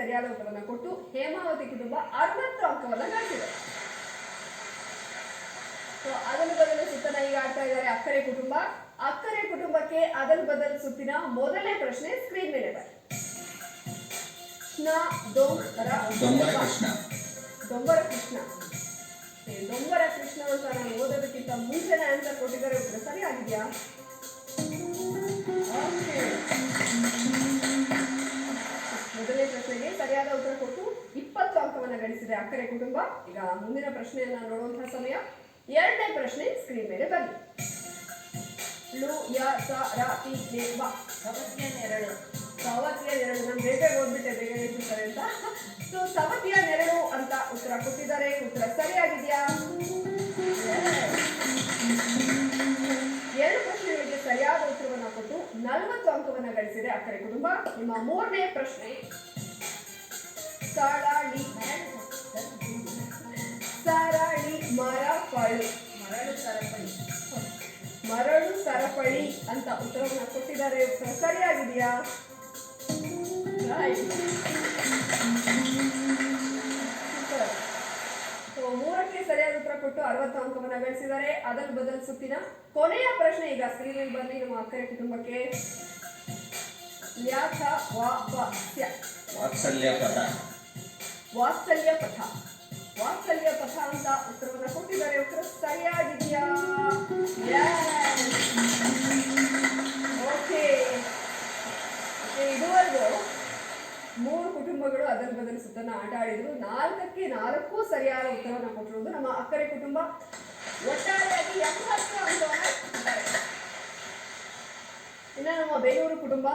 ಸರಿಯಾದ ಉತ್ತರವನ್ನು ಕೊಟ್ಟು ಹೇಮಾವತಿ ಕುಟುಂಬ 60 ಅಂಕವನ್ನು ಗಳಿಸಿದೆ. ಅದಲು ಬದಲು ಸುತ್ತನ ಈಗ ಆಡ್ತಾ ಇದ್ದಾರೆ ಅಕ್ಕರೆ ಕುಟುಂಬ. ಅಕ್ಕರೆ ಕುಟುಂಬಕ್ಕೆ ಅದಲು ಬದಲು ಸುತ್ತಿನ ಮೊದಲನೇ ಪ್ರಶ್ನೆ ಸ್ಕ್ರೀನ್ ಮೇಲೆ ಬನ್ನಿ. ದೊಂಬರ ಕೃಷ್ಣ ಅಂತ ನಾನು ಓದೋದಕ್ಕಿಂತ ಮುಂಚೆನೇ ಆನ್ಸರ್ ಕೊಟ್ಟಿದ್ದಾರೆ. ಉತ್ತರ ಸರಿಯಾಗಿದೆಯಾ? ಮೊದಲನೇ ಪ್ರಶ್ನೆಗೆ ಸರಿಯಾದ ಉತ್ತರ ಕೊಟ್ಟು 20 ಅಂಕವನ್ನು ಗಳಿಸಿದೆ ಅಕ್ಕರೆ ಕುಟುಂಬ. ಈಗ ಮುಂದಿನ ಪ್ರಶ್ನೆಯನ್ನ ನೋಡುವಂತಹ ಸಮಯ. ಎರಡನೇ ಪ್ರಶ್ನೆ ಸ್ಕ್ರೀನ್ ಮೇಲೆ ಬನ್ನಿ. ಸವತಿಯ ನೆರಳು. ನಾನು ಬೇಗ ಓದ್ಬಿಟ್ಟೆ, ಬೇಗ ಹೇಳ್ತಿರ್ತಾರೆ ಅಂತ. ಸೊ ಸವತಿಯ ನೆರಳು ಅಂತ ಉತ್ತರ ಕೊಟ್ಟಿದ್ದಾರೆ. ಉತ್ತರ ಸರಿಯಾಗಿದೆಯಾ? ಎರಡು ಪ್ರಶ್ನೆಗಳಿಗೆ ಸರಿಯಾದ ಉತ್ತರವನ್ನು ಕೊಟ್ಟು 40 ಅಂಕವನ್ನು ಗಳಿಸಿದೆ ಅಕ್ಕರೆ ಕುಟುಂಬ. ನಿಮ್ಮ ಮೂರನೇ ಪ್ರಶ್ನೆ ಸರಳಿ ಮರಳು ಸರಪಳಿ ಅಂತ ಉತ್ತರವನ್ನು ಕೊಟ್ಟಿದ್ದಾರೆ. ಉತ್ತರ ಸರಿಯಾಗಿದೆಯಾ? ಮೂರಕ್ಕೆ ಸರಿಯಾದ ಉತ್ತರ ಕೊಟ್ಟು 60 ಅಂಕವನ್ನು ಗಳಿಸಿದ್ದಾರೆ. ಅದನ್ನು ಬದಲು ಸುತ್ತಿನ ಕೊನೆಯ ಪ್ರಶ್ನೆ ಈಗ ಸ್ಕ್ರೀನ್ ಬನ್ನಿ. ನಮ್ಮ ಅಕ್ಕರೆ ಕುಟುಂಬಕ್ಕೆ ವಾತ್ಸಲ್ಯ ಪಥ ಅಂತ ಉತ್ತರವನ್ನು ಕೊಟ್ಟಿದ್ದಾರೆ. ಉತ್ತರ ಸರಿಯಾಗಿದೆಯಾ? ಓಕೆ. ಇದುವರೆಗೂ 3 ಕುಟುಂಬಗಳು ಅದರ ಬದಲು ಸುತ್ತನ್ನು ಆಟ ಆಡಿದ್ರು. 4ಕ್ಕೆ 4 ಸರಿಯಾದ ಉತ್ತರವನ್ನು ಕೊಟ್ಟಿರುವುದು ನಮ್ಮ ಅಕ್ಕರೆ ಕುಟುಂಬ. ಒಟ್ಟಾರೆಯಾಗಿ 70 ಅಂಕವನ್ನು. ಇನ್ನು ನಮ್ಮ ಬೇಲೂರು ಕುಟುಂಬ